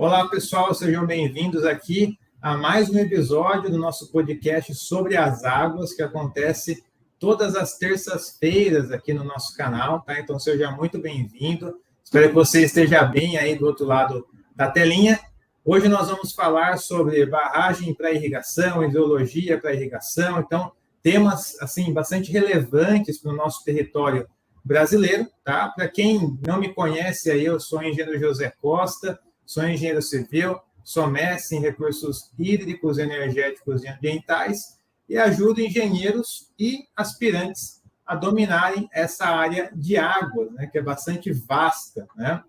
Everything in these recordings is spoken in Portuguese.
Olá, pessoal, sejam bem-vindos aqui a mais um episódio do nosso podcast sobre as águas, que acontece todas as terças-feiras aqui no nosso canal, tá? Então, seja muito bem-vindo. Espero que você esteja bem aí do outro lado da telinha. Hoje nós vamos falar sobre barragem para irrigação, hidrologia para irrigação. Então, temas, assim, bastante relevantes para o nosso território brasileiro, tá? Para quem não me conhece, aí eu sou o engenheiro José Costa, sou engenheiro civil, sou mestre em recursos hídricos, energéticos e ambientais e ajudo engenheiros e aspirantes a dominarem essa área de águas, né, que é bastante vasta, né?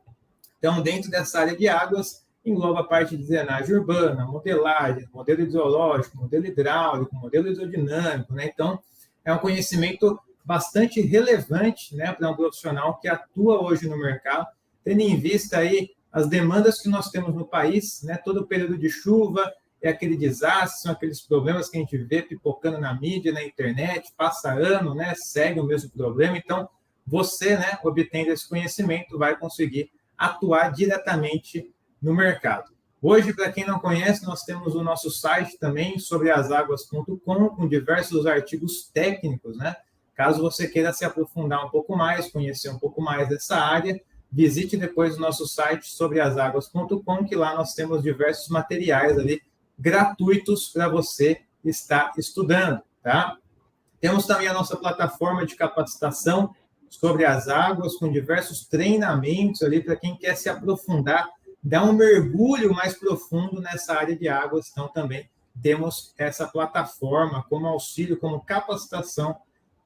Então, dentro dessa área de águas, engloba a parte de drenagem urbana, modelagem, modelo hidrológico, modelo hidráulico, modelo hidrodinâmico, né? Então, é um conhecimento bastante relevante, né, para um profissional que atua hoje no mercado, tendo em vista aí as demandas que nós temos no país, né? Todo o período de chuva é aquele desastre, são aqueles problemas que a gente vê pipocando na mídia, na internet, passa ano, né? Segue o mesmo problema. Então, você, né, obtendo esse conhecimento, vai conseguir atuar diretamente no mercado. Hoje, para quem não conhece, nós temos o nosso site também, sobreasaguas.com, com diversos artigos técnicos, né? Caso você queira se aprofundar um pouco mais, conhecer um pouco mais dessa área, visite depois o nosso site sobreasaguas.com, que lá nós temos diversos materiais ali gratuitos para você estar estudando, tá? Temos também a nossa plataforma de capacitação sobre as águas, com diversos treinamentos ali para quem quer se aprofundar, dar um mergulho mais profundo nessa área de águas. Então, também temos essa plataforma como auxílio, como capacitação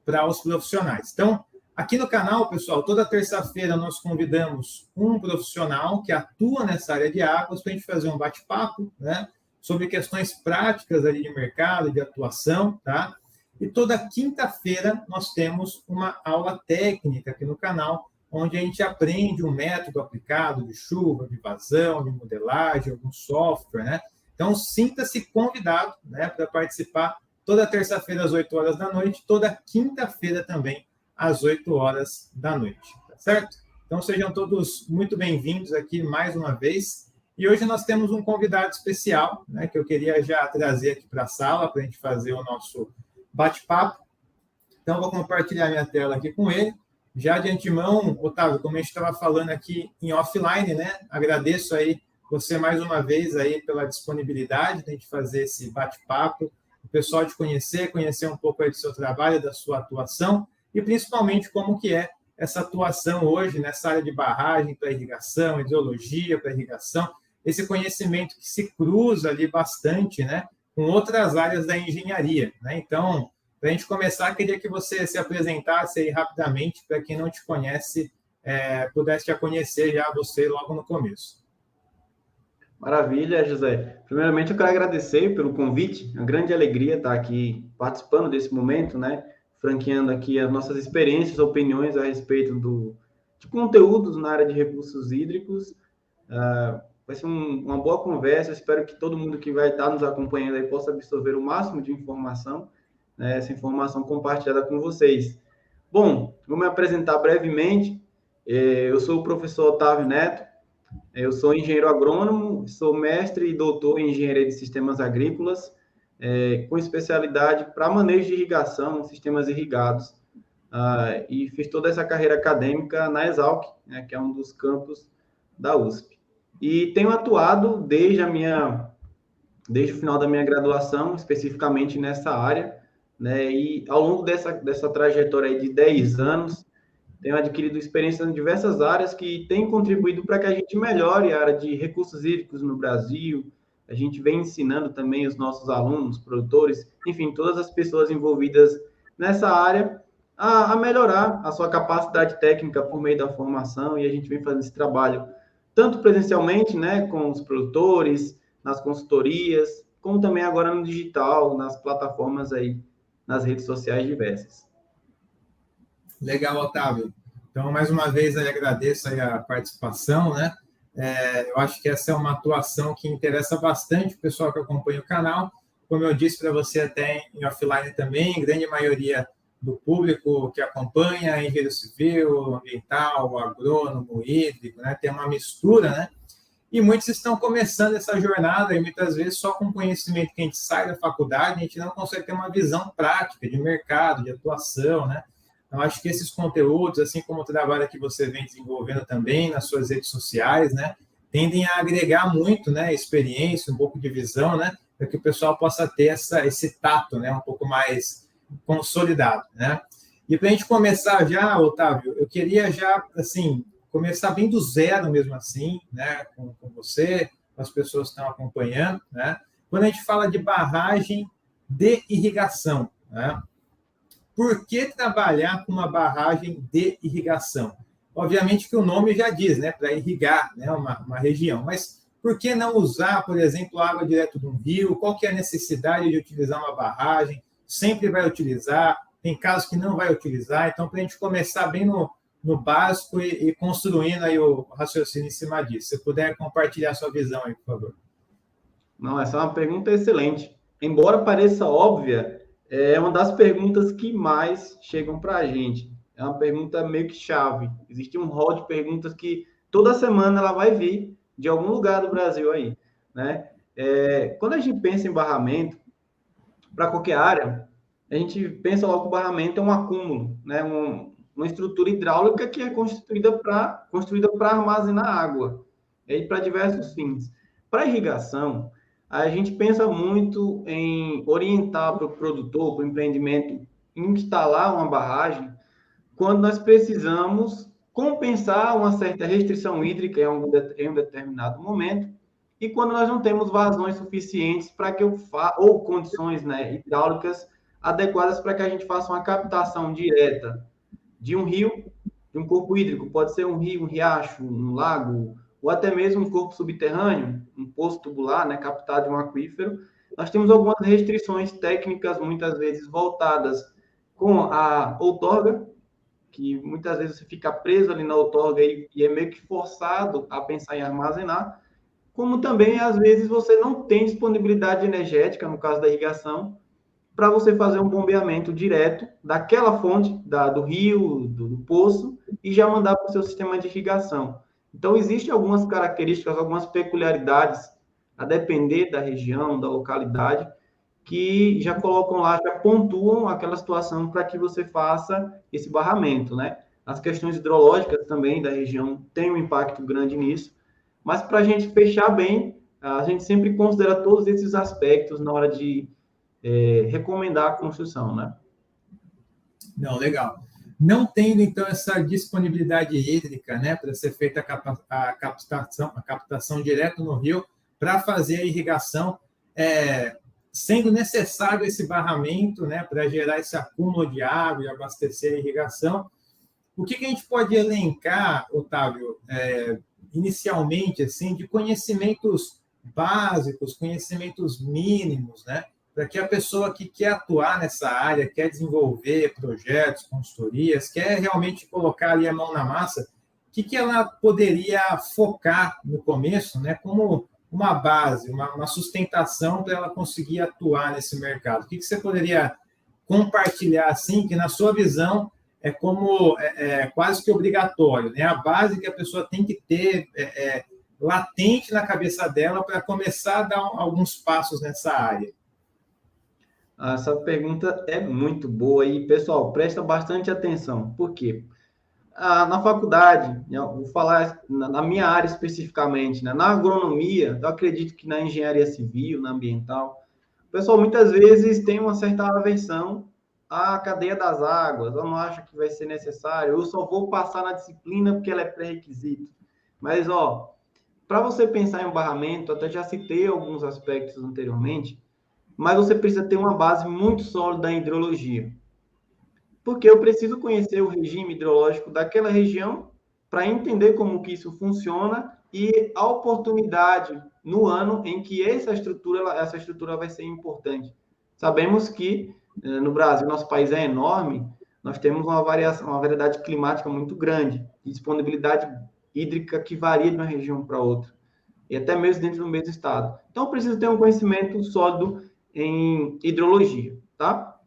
para os profissionais. Então, aqui no canal, pessoal, toda terça-feira nós convidamos um profissional que atua nessa área de águas para a gente fazer um bate-papo, né, sobre questões práticas ali de mercado, de atuação, tá? E toda quinta-feira nós temos uma aula técnica aqui no canal, onde a gente aprende um método aplicado de chuva, de vazão, de modelagem, algum software, né? Então, sinta-se convidado, né, para participar toda terça-feira às 8 horas da noite, toda quinta-feira também às 8 horas da noite, tá certo? Então, sejam todos muito bem-vindos aqui mais uma vez. E hoje nós temos um convidado especial, né, que eu queria já trazer aqui para a sala, para a gente fazer o nosso bate-papo. Então, vou compartilhar minha tela aqui com ele. Já de antemão, Otávio, como a gente estava falando aqui em offline, né, agradeço aí você mais uma vez aí pela disponibilidade de a gente fazer esse bate-papo, o pessoal de conhecer um pouco aí do seu trabalho, da sua atuação, e principalmente como que é essa atuação hoje nessa área de barragem para irrigação, hidrologia para irrigação, esse conhecimento que se cruza ali bastante, né, com outras áreas da engenharia, né? Então, para a gente começar, queria que você se apresentasse aí rapidamente, para quem não te conhece, pudesse já conhecer já você logo no começo. Maravilha, José. Primeiramente, eu quero agradecer pelo convite. É uma grande alegria estar aqui participando desse momento, né? Franqueando aqui as nossas experiências, opiniões a respeito de conteúdos na área de recursos hídricos. Vai ser uma boa conversa. Eu espero que todo mundo que vai estar nos acompanhando aí possa absorver o máximo de informação, né? Essa informação compartilhada com vocês. Bom, vou me apresentar brevemente. Eu sou o professor Otávio Neto. Eu sou engenheiro agrônomo, sou mestre e doutor em engenharia de sistemas agrícolas, com especialidade para manejo de irrigação, sistemas irrigados. E fiz toda essa carreira acadêmica na Exalc, né, que é um dos campos da USP. E tenho atuado desde o final da minha graduação, especificamente nessa área, né, e ao longo dessa trajetória aí de 10 anos, tenho adquirido experiência em diversas áreas que têm contribuído para que a gente melhore a área de recursos hídricos no Brasil. A gente vem ensinando também os nossos alunos, produtores, enfim, todas as pessoas envolvidas nessa área a melhorar a sua capacidade técnica por meio da formação, e a gente vem fazendo esse trabalho tanto presencialmente, né, com os produtores, nas consultorias, como também agora no digital, nas plataformas aí, nas redes sociais diversas. Legal, Otávio. Então, mais uma vez, eu agradeço aí a participação, né? Eu acho que essa é uma atuação que interessa bastante o pessoal que acompanha o canal. Como eu disse para você até em offline também, grande maioria do público que acompanha, engenheiro civil, ambiental, agrônomo, hídrico, né? Tem uma mistura, né? E muitos estão começando essa jornada e muitas vezes só com o conhecimento que a gente sai da faculdade, a gente não consegue ter uma visão prática de mercado, de atuação, né? Então, acho que esses conteúdos, assim como o trabalho que você vem desenvolvendo também nas suas redes sociais, né, tendem a agregar muito, né, experiência, um pouco de visão, né, para que o pessoal possa ter esse tato, né, um pouco mais consolidado, né? E para a gente começar já, Otávio, eu queria já, assim, começar bem do zero mesmo assim, né, com você, com as pessoas que estão acompanhando, né? Quando a gente fala de barragem de irrigação, né? Por que trabalhar com uma barragem de irrigação? Obviamente que o nome já diz, né, para irrigar, né, uma região, mas por que não usar, por exemplo, água direto de um rio? Qual que é a necessidade de utilizar uma barragem? Sempre vai utilizar, tem casos que não vai utilizar, então para a gente começar bem no básico e construindo aí o raciocínio em cima disso. Se puder compartilhar sua visão aí, por favor. Não, essa é uma pergunta excelente. Embora pareça óbvia, é uma das perguntas que mais chegam para a gente. É uma pergunta meio que chave. Existe um rol de perguntas que toda semana ela vai vir de algum lugar do Brasil aí, né? Quando a gente pensa em barramento, para qualquer área, a gente pensa logo que o barramento é um acúmulo, né? Uma estrutura hidráulica que é construída para armazenar água, e para diversos fins. Para irrigação, a gente pensa muito em orientar para o produtor, para o empreendimento, instalar uma barragem, quando nós precisamos compensar uma certa restrição hídrica em um determinado momento, e quando nós não temos vazões suficientes para que ou condições, né, hidráulicas adequadas para que a gente faça uma captação direta de um rio, de um corpo hídrico, pode ser um rio, um riacho, um lago, ou até mesmo um corpo subterrâneo, um poço tubular, né, captado de um aquífero. Nós temos algumas restrições técnicas, muitas vezes voltadas com a outorga, que muitas vezes você fica preso ali na outorga e é meio que forçado a pensar em armazenar, como também, às vezes, você não tem disponibilidade energética, no caso da irrigação, para você fazer um bombeamento direto daquela fonte, do rio, do poço, e já mandar para o seu sistema de irrigação. Então, existem algumas características, algumas peculiaridades, a depender da região, da localidade, que já colocam lá, já pontuam aquela situação para que você faça esse barramento, né? As questões hidrológicas também da região têm um impacto grande nisso, mas para a gente fechar bem, a gente sempre considera todos esses aspectos na hora de recomendar a construção, né? Não, legal. Não tendo, então, essa disponibilidade hídrica, né, para ser feita a captação direto no rio, para fazer a irrigação, sendo necessário esse barramento, né, para gerar esse acúmulo de água e abastecer a irrigação, o que a gente pode elencar, Otávio, inicialmente, assim, de conhecimentos básicos, conhecimentos mínimos, né, para que a pessoa que quer atuar nessa área, quer desenvolver projetos, consultorias, quer realmente colocar ali a mão na massa, o que ela poderia focar no começo, né, como uma base, uma sustentação para ela conseguir atuar nesse mercado? O que você poderia compartilhar, assim, que na sua visão é como quase que obrigatório, né? A base que a pessoa tem que ter latente na cabeça dela para começar a dar alguns passos nessa área. Essa pergunta é muito boa e, pessoal, presta bastante atenção. Por quê? Na faculdade, vou falar na minha área especificamente, né? Na agronomia, eu acredito que na engenharia civil, na ambiental, o pessoal muitas vezes tem uma certa aversão à cadeia das águas, eu não acho que vai ser necessário, eu só vou passar na disciplina porque ela é pré-requisito. Mas, para você pensar em um barramento, até já citei alguns aspectos anteriormente, mas você precisa ter uma base muito sólida em hidrologia. Porque eu preciso conhecer o regime hidrológico daquela região para entender como que isso funciona e a oportunidade no ano em que essa estrutura vai ser importante. Sabemos que no Brasil, nosso país é enorme, nós temos uma variedade climática muito grande, disponibilidade hídrica que varia de uma região para outra, e até mesmo dentro do mesmo estado. Então, eu preciso ter um conhecimento sólido em hidrologia, tá?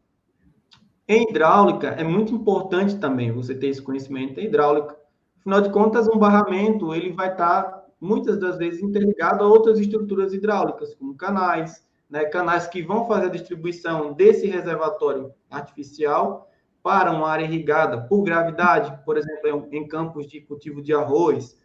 Em hidráulica, é muito importante também você ter esse conhecimento em hidráulica. Afinal de contas, um barramento, ele vai estar muitas das vezes interligado a outras estruturas hidráulicas, como canais, né, canais que vão fazer a distribuição desse reservatório artificial para uma área irrigada por gravidade, por exemplo, em campos de cultivo de arroz,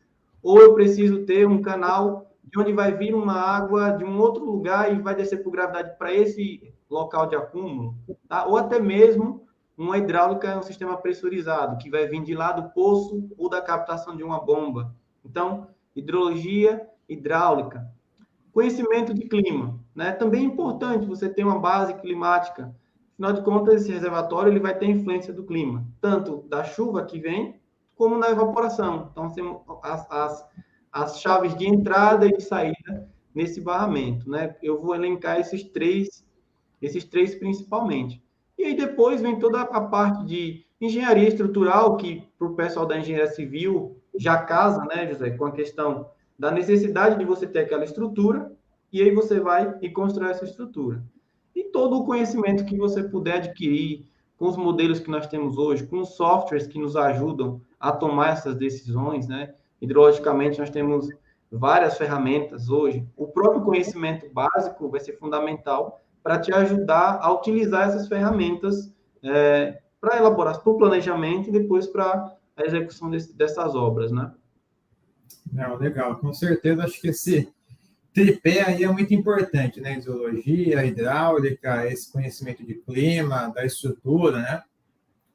ou eu preciso ter um canal de onde vai vir uma água de um outro lugar e vai descer por gravidade para esse local de acúmulo, tá? Ou até mesmo uma hidráulica, um sistema pressurizado, que vai vir de lá do poço ou da captação de uma bomba. Então, hidrologia hidráulica. Conhecimento de clima, né? Também é importante você ter uma base climática. Afinal de contas, esse reservatório ele vai ter influência do clima, tanto da chuva que vem, como na evaporação. Então, temos as chaves de entrada e de saída nesse barramento, né? Eu vou elencar esses três principalmente. E aí depois vem toda a parte de engenharia estrutural, que para o pessoal da engenharia civil já casa, né, José, com a questão da necessidade de você ter aquela estrutura, e aí você vai e constrói essa estrutura. E todo o conhecimento que você puder adquirir com os modelos que nós temos hoje, com os softwares que nos ajudam a tomar essas decisões, né? Hidrologicamente, nós temos várias ferramentas hoje. O próprio conhecimento básico vai ser fundamental para te ajudar a utilizar essas ferramentas para elaborar o planejamento e depois para a execução dessas obras, né? Não, legal, com certeza, acho que esse tripé aí é muito importante, né? Hidrologia, hidráulica, esse conhecimento de clima, da estrutura, né?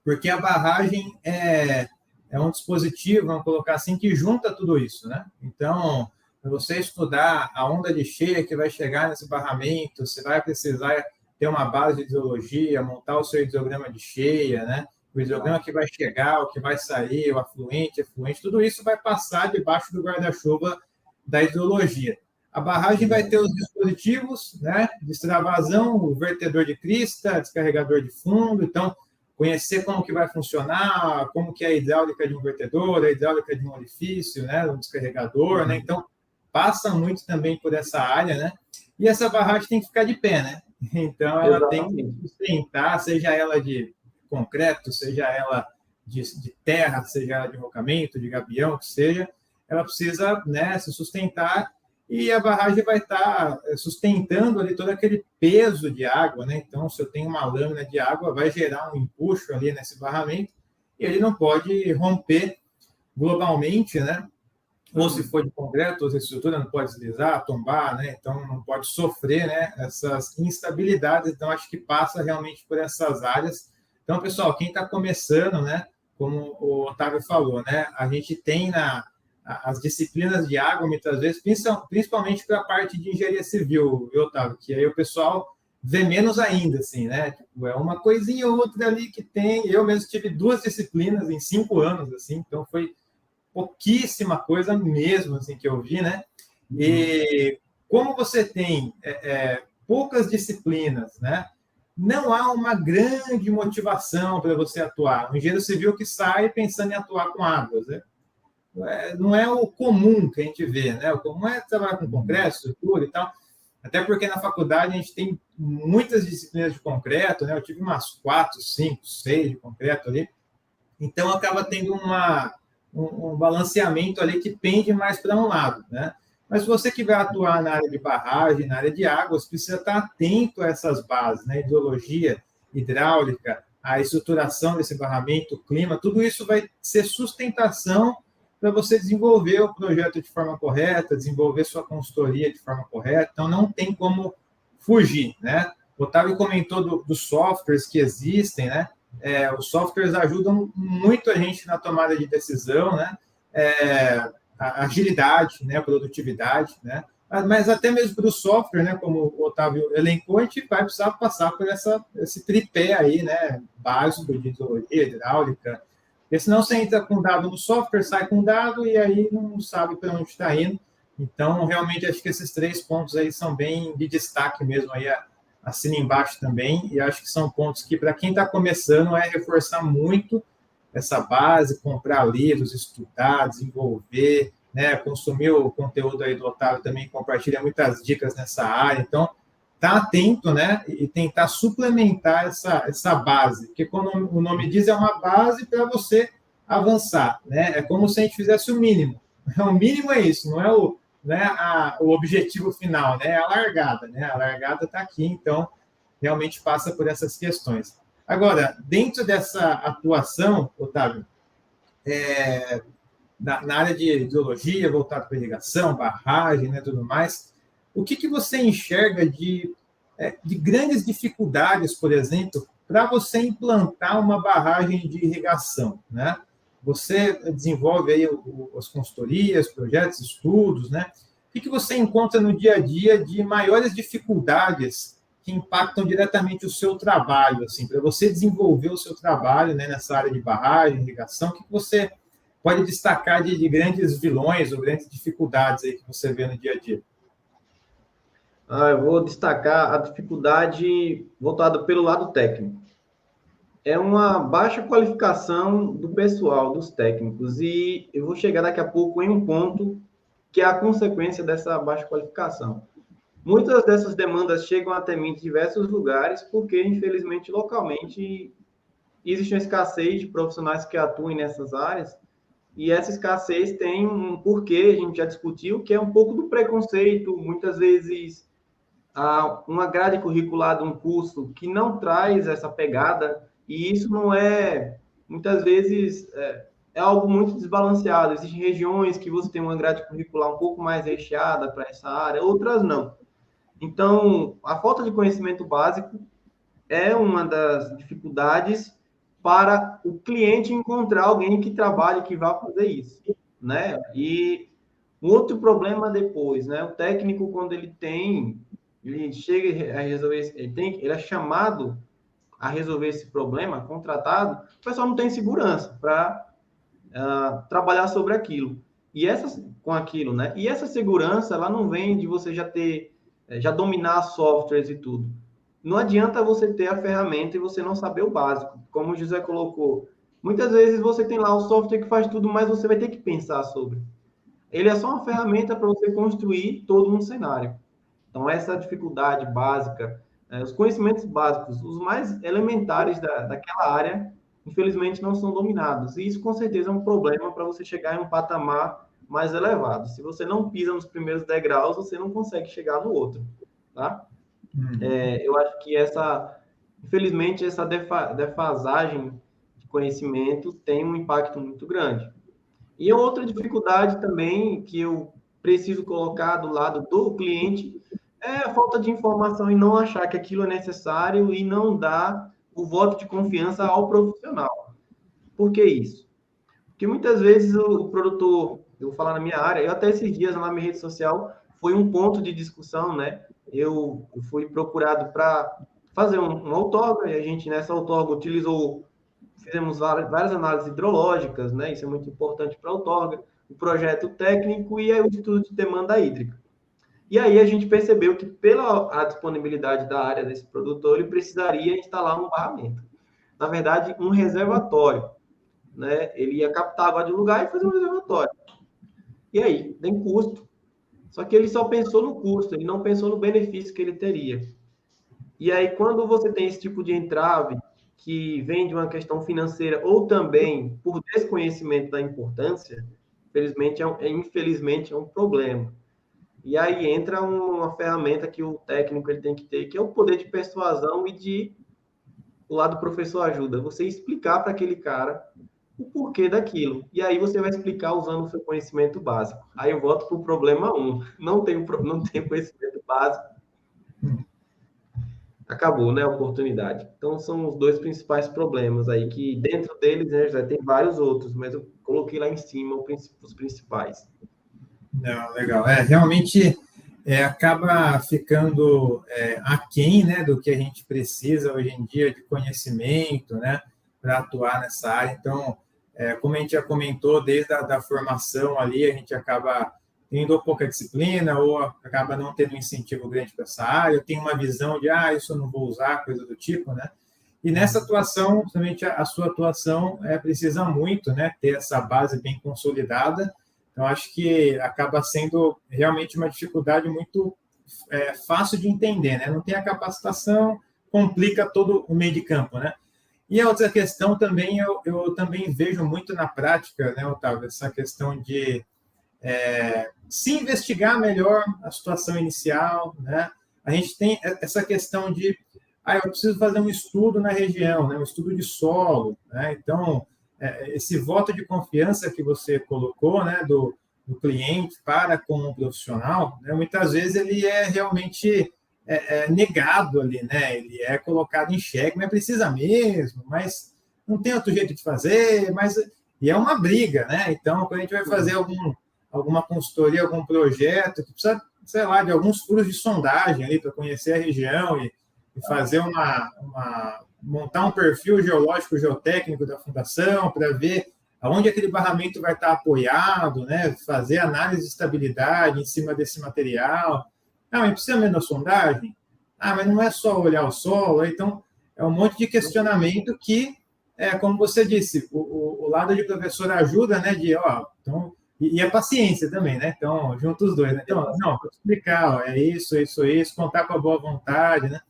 Porque a barragem é um dispositivo, vamos colocar assim, que junta tudo isso, né? Então, para você estudar a onda de cheia que vai chegar nesse barramento, você vai precisar ter uma base de hidrologia, montar o seu hidrograma de cheia, né? O hidrograma que vai chegar, o que vai sair, o afluente, efluente, tudo isso vai passar debaixo do guarda-chuva da hidrologia. A barragem vai ter os dispositivos, né, de extravasão, o vertedor de crista, descarregador de fundo, então conhecer como que vai funcionar, como que é a hidráulica de um vertedor, a hidráulica de um orifício, né, um descarregador, né, então passa muito também por essa área, né, e essa barragem tem que ficar de pé, né, então ela Exatamente. tem que sustentar, seja ela de concreto, seja ela de terra, seja ela de rocamento, de gabião, que seja, ela precisa, né, se sustentar, e a barragem vai estar sustentando ali todo aquele peso de água, né? Então, se eu tenho uma lâmina de água, vai gerar um empuxo ali nesse barramento, e ele não pode romper globalmente, né? Ou se for de concreto, ou se a estrutura não pode deslizar, tombar, né? Então, não pode sofrer, né, essas instabilidades. Então, acho que passa realmente por essas áreas. Então, pessoal, quem está começando, né, como o Otávio falou, né, a gente tem as disciplinas de água, muitas vezes, principalmente para a parte de engenharia civil, viu, Otávio? Que aí o pessoal vê menos ainda, assim, né? Tipo, é uma coisinha ou outra ali que tem. Eu mesmo tive 2 disciplinas em 5 anos, assim, então foi pouquíssima coisa mesmo, assim, que eu vi, né? E como você tem poucas disciplinas, né? Não há uma grande motivação para você atuar. O engenheiro civil que sai pensando em atuar com águas, né? Não é o comum que a gente vê, né? O comum é trabalhar com concreto, estrutura e tal. Até porque na faculdade a gente tem muitas disciplinas de concreto, né? Eu tive umas 4, 5, 6 de concreto ali. Então acaba tendo um balanceamento ali que pende mais para um lado, né? Mas se você que vai atuar na área de barragem, na área de águas, precisa estar atento a essas bases, né? Hidrologia, hidráulica, a estruturação desse barramento, o clima, tudo isso vai ser sustentação para você desenvolver o projeto de forma correta, desenvolver sua consultoria de forma correta. Então, não tem como fugir, né? O Otávio comentou dos softwares que existem, né? Os softwares ajudam muito a gente na tomada de decisão, né? A agilidade, né? A produtividade, né? Mas até mesmo para o software, né? Como o Otávio elencou, a gente vai precisar passar por esse tripé aí, né? Básico de hidrologia, hidráulica. Porque senão você entra com dado no software, sai com dado e aí não sabe para onde está indo. Então, realmente, acho que esses 3 pontos aí são bem de destaque mesmo. Aí assina embaixo também. E acho que são pontos que, para quem está começando, é reforçar muito essa base, comprar livros, estudar, desenvolver, né? Consumir o conteúdo aí do Otávio também, compartilha muitas dicas nessa área. Então, estar atento, né, e tentar suplementar essa base, porque como o nome diz, é uma base para você avançar, né? É como se a gente fizesse o mínimo. O mínimo é isso, não é o objetivo final, né? É a largada, né? A largada está aqui, então realmente passa por essas questões. Agora, dentro dessa atuação, Otávio, na área de hidrologia, voltado para irrigação, barragem, né, tudo mais, o que você enxerga de grandes dificuldades, por exemplo, para você implantar uma barragem de irrigação, né? Você desenvolve aí as consultorias, projetos, estudos, né? O que você encontra no dia a dia de maiores dificuldades que impactam diretamente o seu trabalho, assim, para você desenvolver o seu trabalho, né, nessa área de barragem, irrigação, o que você pode destacar de grandes vilões ou grandes dificuldades aí que você vê no dia a dia? Eu vou destacar a dificuldade voltada pelo lado técnico. É uma baixa qualificação do pessoal, dos técnicos, e eu vou chegar daqui a pouco em um ponto que é a consequência dessa baixa qualificação. Muitas dessas demandas chegam até mim de diversos lugares, porque, infelizmente, localmente, existe uma escassez de profissionais que atuem nessas áreas, e essa escassez tem um porquê, a gente já discutiu, que é um pouco do preconceito, muitas vezes uma grade curricular de um curso que não traz essa pegada, e isso não é, muitas vezes, é algo muito desbalanceado. Existem regiões que você tem uma grade curricular um pouco mais recheada para essa área, outras não. Então, a falta de conhecimento básico é uma das dificuldades para o cliente encontrar alguém que trabalhe, que vá fazer isso, né? E um outro problema depois, né? O técnico, quando ele chega a resolver, ele é chamado a resolver esse problema, contratado, o pessoal não tem segurança para trabalhar sobre aquilo. E com aquilo, né? E essa segurança, ela não vem de você já dominar softwares e tudo. Não adianta você ter a ferramenta e você não saber o básico. Como o José colocou, muitas vezes você tem lá o software que faz tudo, mas você vai ter que pensar sobre. Ele é só uma ferramenta para você construir todo um cenário. Então, essa dificuldade básica, os conhecimentos básicos, os mais elementares daquela área, infelizmente, não são dominados. E isso, com certeza, é um problema para você chegar em um patamar mais elevado. Se você não pisa nos primeiros degraus, você não consegue chegar no outro, tá? Eu acho que infelizmente, essa defasagem de conhecimento tem um impacto muito grande. E outra dificuldade também que eu preciso colocar do lado do cliente é a falta de informação e não achar que aquilo é necessário e não dar o voto de confiança ao profissional. Por que isso? Porque muitas vezes o produtor, eu vou falar na minha área, eu até esses dias na minha rede social, foi um ponto de discussão, né? Eu fui procurado para fazer uma outorga, e a gente nessa outorga fizemos várias análises hidrológicas, né? Isso é muito importante para a outorga, o projeto técnico e aí o estudo de demanda hídrica. E aí a gente percebeu que pela a disponibilidade da área desse produtor, ele precisaria instalar um barramento. Na verdade, um reservatório, né? Ele ia captar água de um lugar e fazer um reservatório. E aí, tem custo. Só que ele só pensou no custo, ele não pensou no benefício que ele teria. E aí, quando você tem esse tipo de entrave, que vem de uma questão financeira ou também por desconhecimento da importância, infelizmente é um problema. E aí entra uma ferramenta que o técnico ele tem que ter, que é o poder de persuasão e o lado professor ajuda. Você explicar para aquele cara o porquê daquilo. E aí você vai explicar usando o seu conhecimento básico. Aí eu volto para o problema 1. Não tenho conhecimento básico. Acabou, né, a oportunidade. Então, são os dois principais problemas aí, que dentro deles, né, já tem vários outros, mas eu coloquei lá em cima os principais. Não, legal. Realmente acaba ficando aquém, né, do que a gente precisa hoje em dia de conhecimento, né, para atuar nessa área. Então, como a gente já comentou, desde a formação ali, a gente acaba tendo pouca disciplina ou acaba não tendo um incentivo grande para essa área. Eu tenho uma visão de, isso eu não vou usar, coisa do tipo, né? E nessa atuação, principalmente a sua atuação precisa muito, né, ter essa base bem consolidada. Então, acho que acaba sendo realmente uma dificuldade muito fácil de entender, né? Não tem a capacitação, complica todo o meio de campo, né? E a outra questão também, eu também vejo muito na prática, né, Otávio, essa questão de se investigar melhor a situação inicial, né? A gente tem essa questão de, eu preciso fazer um estudo na região, né? Um estudo de solo, né? Então, esse voto de confiança que você colocou, né, do cliente para com o profissional, né, muitas vezes ele é realmente negado ali, né? Ele é colocado em xeque, mas precisa mesmo, mas não tem outro jeito de fazer, e é uma briga, né? Então, quando a gente vai fazer alguma consultoria, algum projeto, que precisa, sei lá, de alguns furos de sondagem ali para conhecer a região e fazer montar um perfil geológico, geotécnico da fundação para ver aonde aquele barramento vai estar apoiado, né? Fazer análise de estabilidade em cima desse material. Mas precisa mesmo da sondagem? Mas não é só olhar o solo. Então, é um monte de questionamento que, como você disse, o lado de professor ajuda, né? Então, e a paciência também, né? Então, junto os dois, né? Então, não, vou explicar, é isso, contar com a boa vontade, né?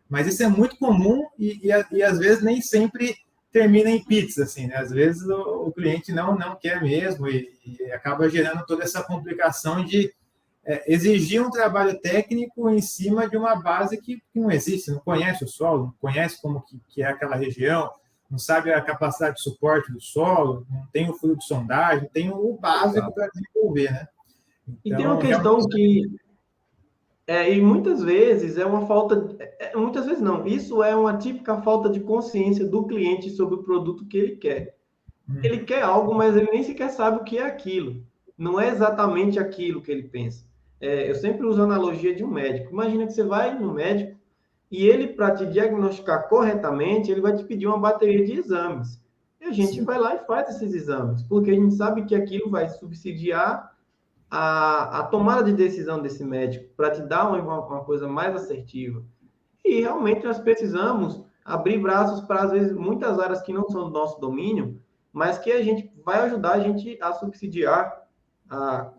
Mas isso é muito comum e às vezes nem sempre termina em pizza, assim, né? Às vezes o cliente não quer mesmo e acaba gerando toda essa complicação de exigir um trabalho técnico em cima de uma base que não existe, não conhece o solo, não conhece como que é aquela região, não sabe a capacidade de suporte do solo, não tem o fluido de sondagem, não tem o básico para desenvolver, né? Então, e tem uma questão que e muitas vezes é uma falta, muitas vezes não, isso é uma típica falta de consciência do cliente sobre o produto que ele quer. Ele quer algo, mas ele nem sequer sabe o que é aquilo. Não é exatamente aquilo que ele pensa. Eu sempre uso a analogia de um médico. Imagina que você vai no médico e ele, para te diagnosticar corretamente, ele vai te pedir uma bateria de exames. E a gente vai lá e faz esses exames, porque a gente sabe que aquilo vai subsidiar a tomada de decisão desse médico para te dar uma coisa mais assertiva. E realmente nós precisamos abrir braços para, às vezes, muitas áreas que não são do nosso domínio, mas que a gente vai ajudar a gente a subsidiar, a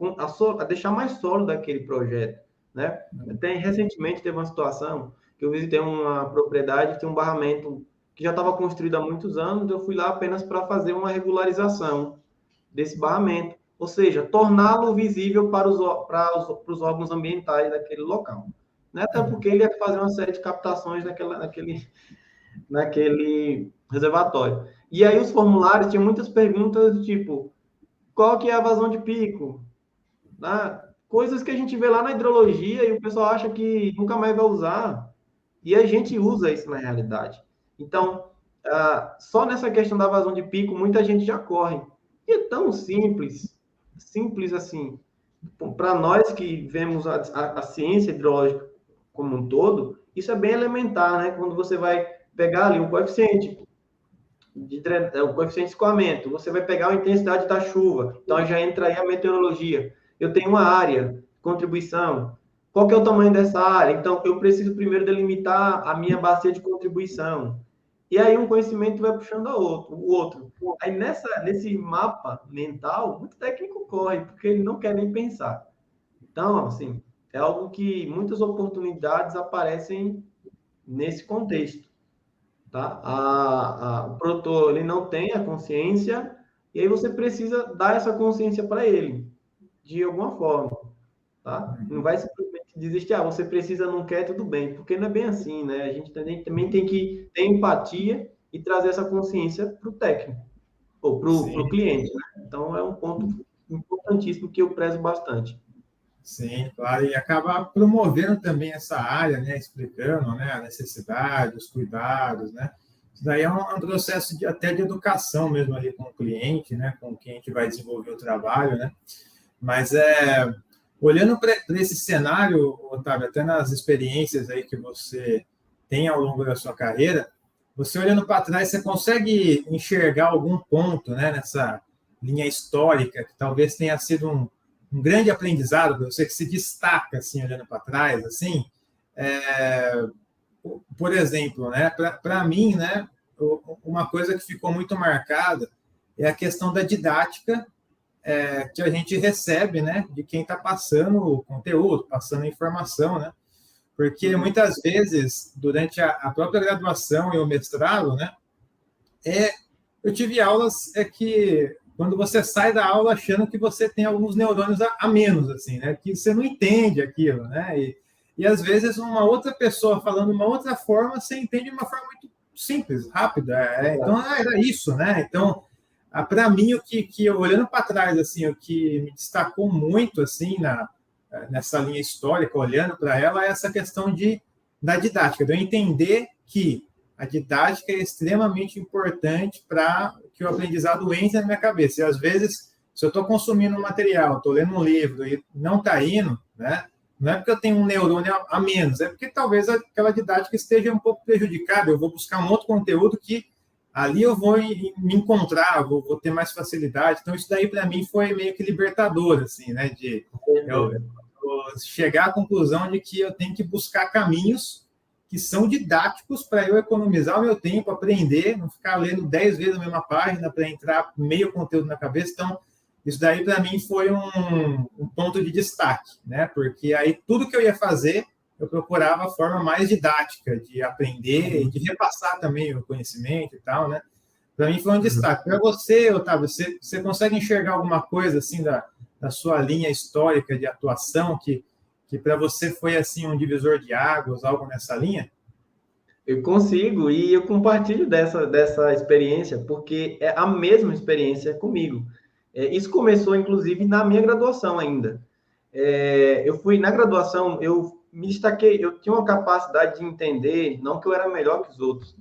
deixar mais sólido aquele projeto, né? Recentemente teve uma situação que eu visitei uma propriedade, tem um barramento que já estava construído há muitos anos, eu fui lá apenas para fazer uma regularização desse barramento, ou seja, torná-lo visível para os órgãos ambientais daquele local. Né? Até porque ele ia fazer uma série de captações naquele reservatório. E aí os formulários tinham muitas perguntas do tipo, qual que é a vazão de pico? Né? Coisas que a gente vê lá na hidrologia e o pessoal acha que nunca mais vai usar. E a gente usa isso na realidade. Então, só nessa questão da vazão de pico, muita gente já corre. E é tão simples assim, para nós que vemos a ciência hidrológica como um todo, isso é bem elementar, né? Quando você vai pegar ali o coeficiente de escoamento, você vai pegar a intensidade da chuva, então já entra aí a meteorologia. Eu tenho uma área, contribuição, qual que é o tamanho dessa área? Então, eu preciso primeiro delimitar a minha bacia de contribuição. E aí um conhecimento vai puxando o outro. Aí nesse mapa mental, muito técnico corre, porque ele não quer nem pensar. Então, assim, é algo que muitas oportunidades aparecem nesse contexto. Tá? O produtor ele não tem a consciência, e aí você precisa dar essa consciência para ele, de alguma forma. Tá? Não vai simplesmente desistir, você precisa, não quer, tudo bem, porque não é bem assim, né? A gente também tem que ter empatia e trazer essa consciência para o técnico, ou para o cliente, né? Então, é um ponto importantíssimo que eu prezo bastante. Sim, claro, e acaba promovendo também essa área, né? Explicando, né, a necessidade, os cuidados, né? Isso daí é um processo até de educação mesmo ali com o cliente, né? Com quem a gente vai desenvolver o trabalho, né? Mas olhando para esse cenário, Otávio, até nas experiências aí que você tem ao longo da sua carreira, você olhando para trás, você consegue enxergar algum ponto, né, nessa linha histórica que talvez tenha sido um grande aprendizado para você, que se destaca, assim, olhando para trás, assim? Por exemplo, né, para mim, né, uma coisa que ficou muito marcada é a questão da didática que a gente recebe, né, de quem está passando o conteúdo, passando a informação, né? Porque muitas vezes, durante a própria graduação e o mestrado, né, eu tive aulas que, quando você sai da aula achando que você tem alguns neurônios a menos, assim, né? Que você não entende aquilo, né? E às vezes uma outra pessoa falando de uma outra forma, você entende de uma forma muito simples, rápida. Então, era isso, né? Então, para mim, olhando para trás, assim, o que me destacou muito, assim, nessa linha histórica, olhando para ela, é essa questão da didática, de eu entender que a didática é extremamente importante para que o aprendizado entre na minha cabeça. E, às vezes, se eu estou consumindo um material, estou lendo um livro e não está indo, né? Não é porque eu tenho um neurônio a menos, é porque talvez aquela didática esteja um pouco prejudicada. Eu vou buscar um outro conteúdo que ali eu vou me encontrar, vou ter mais facilidade. Então, isso daí, para mim, foi meio que libertador, assim, né? De eu chegar à conclusão de que eu tenho que buscar caminhos que são didáticos para eu economizar o meu tempo, aprender, não ficar lendo 10 vezes a mesma página para entrar meio conteúdo na cabeça. Então, isso daí, para mim, foi um ponto de destaque, né? Porque aí tudo que eu ia fazer, eu procurava a forma mais didática de aprender, de repassar também o conhecimento e tal, né? Para mim foi um destaque. Para você, Otávio, você consegue enxergar alguma coisa assim da sua linha histórica de atuação que para você foi assim um divisor de águas, algo nessa linha? Eu consigo e eu compartilho dessa experiência, porque é a mesma experiência comigo. Isso começou, inclusive, na minha graduação ainda. Eu fui na graduação, eu me destaquei, eu tinha uma capacidade de entender, não que eu era melhor que os outros,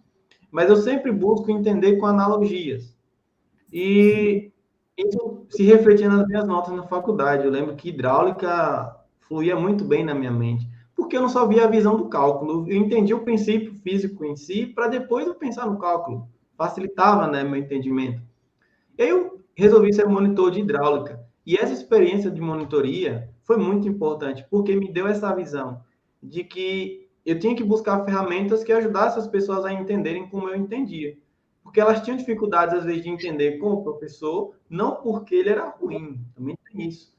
mas eu sempre busco entender com analogias. E isso se refletia nas minhas notas na faculdade. Eu lembro que hidráulica fluía muito bem na minha mente, porque eu não só via a visão do cálculo, eu entendi o princípio físico em si, para depois eu pensar no cálculo. Facilitava, né, meu entendimento. E aí eu resolvi ser monitor de hidráulica. E essa experiência de monitoria foi muito importante, porque me deu essa visão de que eu tinha que buscar ferramentas que ajudassem as pessoas a entenderem como eu entendia. Porque elas tinham dificuldades, às vezes, de entender com o professor, não porque ele era ruim, também tem isso.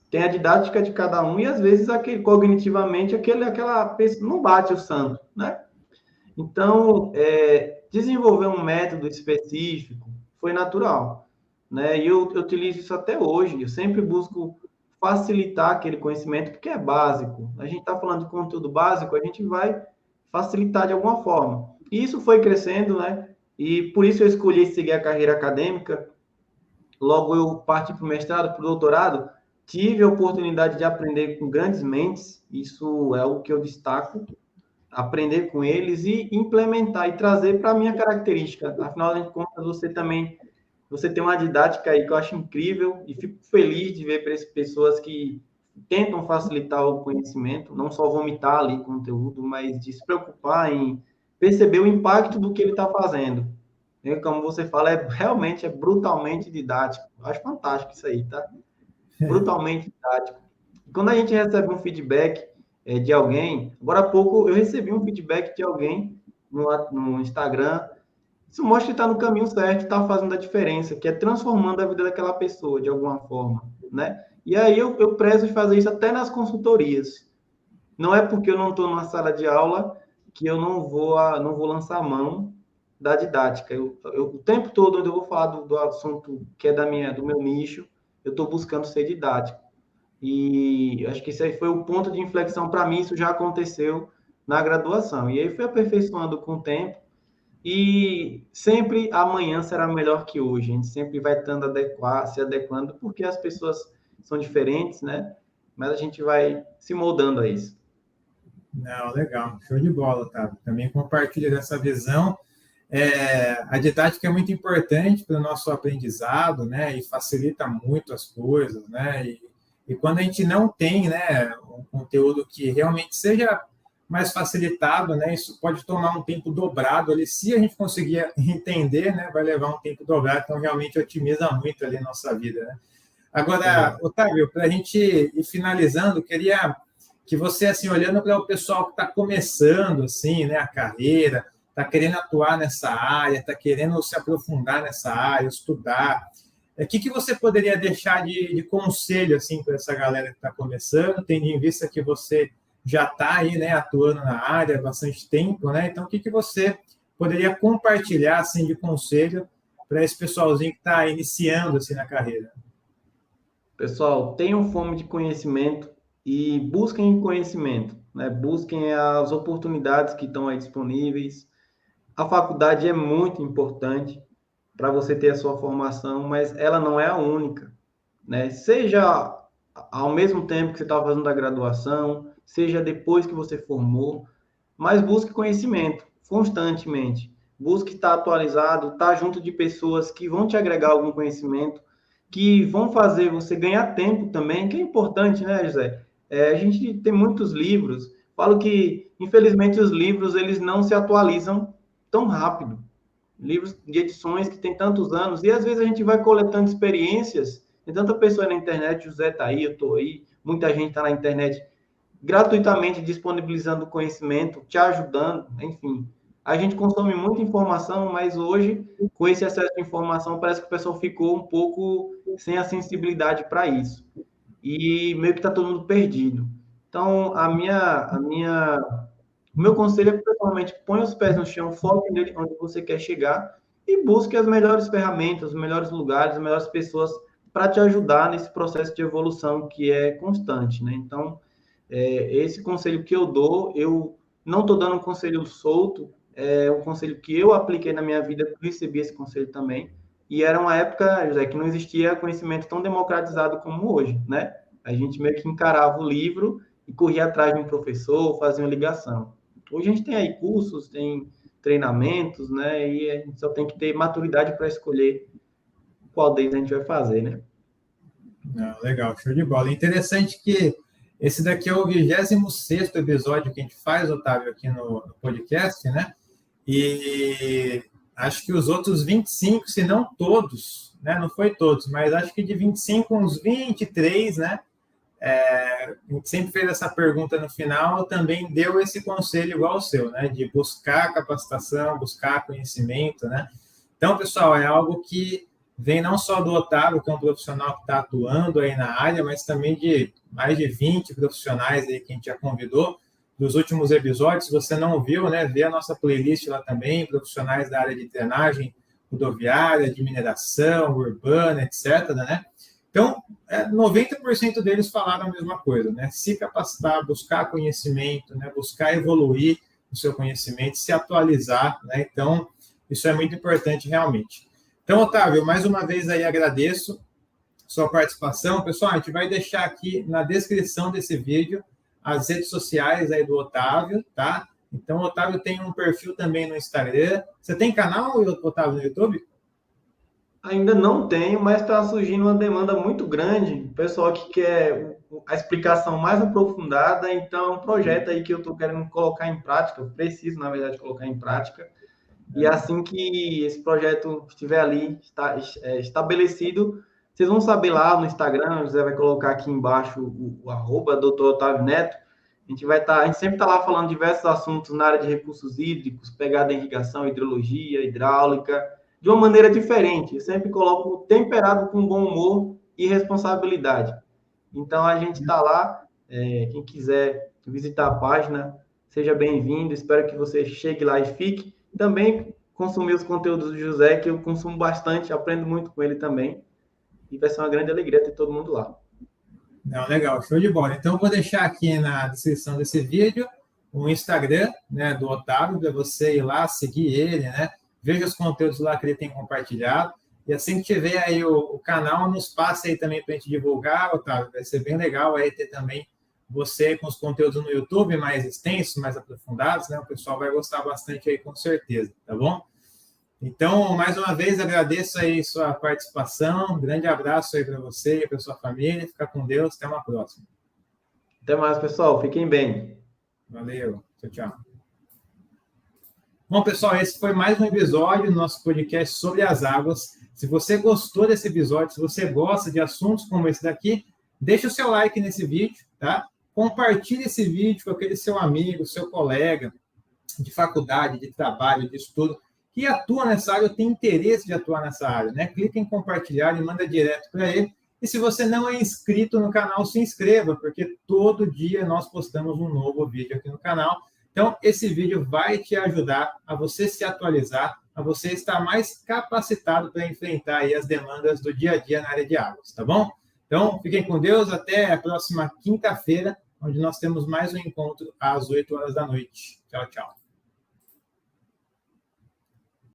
Tem a didática de cada um e, às vezes, cognitivamente, aquela pessoa não bate o santo, né? Então, desenvolver um método específico foi natural, né? E eu utilizo isso até hoje. Eu sempre busco facilitar aquele conhecimento, porque é básico. A gente está falando de conteúdo básico, a gente vai facilitar de alguma forma. E isso foi crescendo, né? E por isso eu escolhi seguir a carreira acadêmica. Logo eu parti para o mestrado, para o doutorado. Tive a oportunidade de aprender com grandes mentes. Isso é o que eu destaco. Aprender com eles e implementar e trazer para a minha característica. Afinal de contas, você tem uma didática aí que eu acho incrível e fico feliz de ver pessoas que tentam facilitar o conhecimento, não só vomitar ali conteúdo, mas de se preocupar em perceber o impacto do que ele está fazendo. E, como você fala, realmente é brutalmente didático. Eu acho fantástico isso aí, tá? Brutalmente didático. Quando a gente recebe um feedback de alguém, agora há pouco eu recebi um feedback de alguém no Instagram. Isso mostra que está no caminho certo, está fazendo a diferença, que é transformando a vida daquela pessoa de alguma forma, né? E aí eu prezo fazer isso até nas consultorias. Não é porque eu não estou numa sala de aula que eu não vou lançar a mão da didática. O tempo todo, onde eu vou falar do assunto que é do meu nicho, eu estou buscando ser didático. E acho que esse aí foi o ponto de inflexão para mim. Isso já aconteceu na graduação. E aí fui aperfeiçoando com o tempo. E sempre amanhã será melhor que hoje. A gente sempre vai se adequando, porque as pessoas são diferentes, né? Mas a gente vai se moldando a isso. Não, legal, show de bola, tá? Também compartilho dessa visão. A didática é muito importante para o nosso aprendizado, né? E facilita muito as coisas, né? E quando a gente não tem, né, um conteúdo que realmente seja mais facilitado, né? Isso pode tomar um tempo dobrado ali. Se a gente conseguir entender, né, vai levar um tempo dobrado. Então, realmente otimiza muito ali a nossa vida, né? Agora, Otávio, para a gente ir finalizando, queria que você, assim, olhando para o pessoal que está começando, assim, né, a carreira, está querendo atuar nessa área, está querendo se aprofundar nessa área, estudar, o que você poderia deixar de conselho, assim, para essa galera que está começando, tendo em vista que você já está aí, né, atuando na área há bastante tempo, né? Então, o que você poderia compartilhar, assim, de conselho para esse pessoalzinho que está iniciando assim, na carreira? Pessoal, tenham fome de conhecimento e busquem conhecimento, né? Busquem as oportunidades que estão aí disponíveis. A faculdade é muito importante para você ter a sua formação, mas ela não é a única, né? Seja ao mesmo tempo que você está fazendo a graduação, seja depois que você formou, mas busque conhecimento constantemente. Busque estar atualizado, estar junto de pessoas que vão te agregar algum conhecimento, que vão fazer você ganhar tempo também, que é importante, né, José? A gente tem muitos livros. Falo que, infelizmente, os livros eles não se atualizam tão rápido. Livros de edições que tem tantos anos, e às vezes a gente vai coletando experiências. Tem tanta pessoa na internet, José está aí, eu estou aí, muita gente está na internet gratuitamente disponibilizando conhecimento, te ajudando, enfim. A gente consome muita informação, mas hoje, com esse excesso de informação, parece que o pessoal ficou um pouco sem a sensibilidade para isso. E meio que está todo mundo perdido. Então, o meu conselho é que, pessoalmente, ponha os pés no chão, foque nele onde você quer chegar e busque as melhores ferramentas, os melhores lugares, as melhores pessoas para te ajudar nesse processo de evolução que é constante, né? Então, esse conselho que eu dou, eu não estou dando um conselho solto, é um conselho que eu apliquei na minha vida, eu recebi esse conselho também, e era uma época, José, que não existia conhecimento tão democratizado como hoje, né? A gente meio que encarava o livro e corria atrás de um professor, fazia uma ligação. Hoje a gente tem aí cursos, tem treinamentos, né? E a gente só tem que ter maturidade para escolher qual deles a gente vai fazer, né? Não, legal, show de bola. Interessante que esse daqui é o 26º episódio que a gente faz, Otávio, aqui no podcast, né? E acho que os outros 25, se não todos, né? Não foi todos, mas acho que de 25, uns 23, né? A gente sempre fez essa pergunta no final, também deu esse conselho igual ao seu, né? De buscar capacitação, buscar conhecimento, né? Então, pessoal, é algo que vem não só do Otávio, que é um profissional que está atuando aí na área, mas também de mais de 20 profissionais aí que a gente já convidou dos últimos episódios. Se você não viu, né, vê a nossa playlist lá também, profissionais da área de drenagem rodoviária, de mineração, urbana, etc., né? Então, 90% deles falaram a mesma coisa, né? Se capacitar, buscar conhecimento, né? Buscar evoluir o seu conhecimento, se atualizar, né? Então, isso é muito importante realmente. Então, Otávio, mais uma vez aí agradeço sua participação. Pessoal, a gente vai deixar aqui na descrição desse vídeo as redes sociais aí do Otávio, tá? Então, o Otávio tem um perfil também no Instagram. Você tem canal, Otávio, no YouTube? Ainda não tenho, mas está surgindo uma demanda muito grande. O pessoal que quer a explicação mais aprofundada, então é um projeto aí que eu estou querendo colocar em prática. Eu preciso, na verdade, colocar em prática. E assim que esse projeto estiver ali, estabelecido, vocês vão saber lá no Instagram, o José vai colocar aqui embaixo o arroba Dr. Otávio Neto. A gente sempre está lá falando diversos assuntos na área de recursos hídricos, pegada em irrigação, hidrologia, hidráulica, de uma maneira diferente. Eu sempre coloco temperado com bom humor e responsabilidade. Então a gente está lá, quem quiser visitar a página, seja bem-vindo, espero que você chegue lá e fique. Também consumir os conteúdos do José, que eu consumo bastante, aprendo muito com ele também. E vai ser uma grande alegria ter todo mundo lá. Não, legal, show de bola. Então, eu vou deixar aqui na descrição desse vídeo o Instagram, né, do Otávio, para você ir lá, seguir ele, né? Veja os conteúdos lá que ele tem compartilhado. E assim que tiver aí o canal, nos passe aí também para a gente divulgar, Otávio. Vai ser bem legal aí ter também você com os conteúdos no YouTube mais extensos, mais aprofundados, né? O pessoal vai gostar bastante aí, com certeza, tá bom? Então, mais uma vez, agradeço aí sua participação. Um grande abraço aí para você e para sua família. Fica com Deus. Até uma próxima. Até mais, pessoal. Fiquem bem. Valeu. Tchau, tchau. Bom, pessoal, esse foi mais um episódio do nosso podcast sobre as águas. Se você gostou desse episódio, se você gosta de assuntos como esse daqui, deixa o seu like nesse vídeo, tá? Compartilhe esse vídeo com aquele seu amigo, seu colega de faculdade, de trabalho, de estudo, que atua nessa área, ou tem interesse de atuar nessa área, né? Clica em compartilhar e manda direto para ele. E se você não é inscrito no canal, se inscreva, porque todo dia nós postamos um novo vídeo aqui no canal. Então, esse vídeo vai te ajudar a você se atualizar, a você estar mais capacitado para enfrentar aí as demandas do dia a dia na área de águas, tá bom? Então, fiquem com Deus, até a próxima quinta-feira, onde nós temos mais um encontro às 8 horas da noite. Tchau, tchau.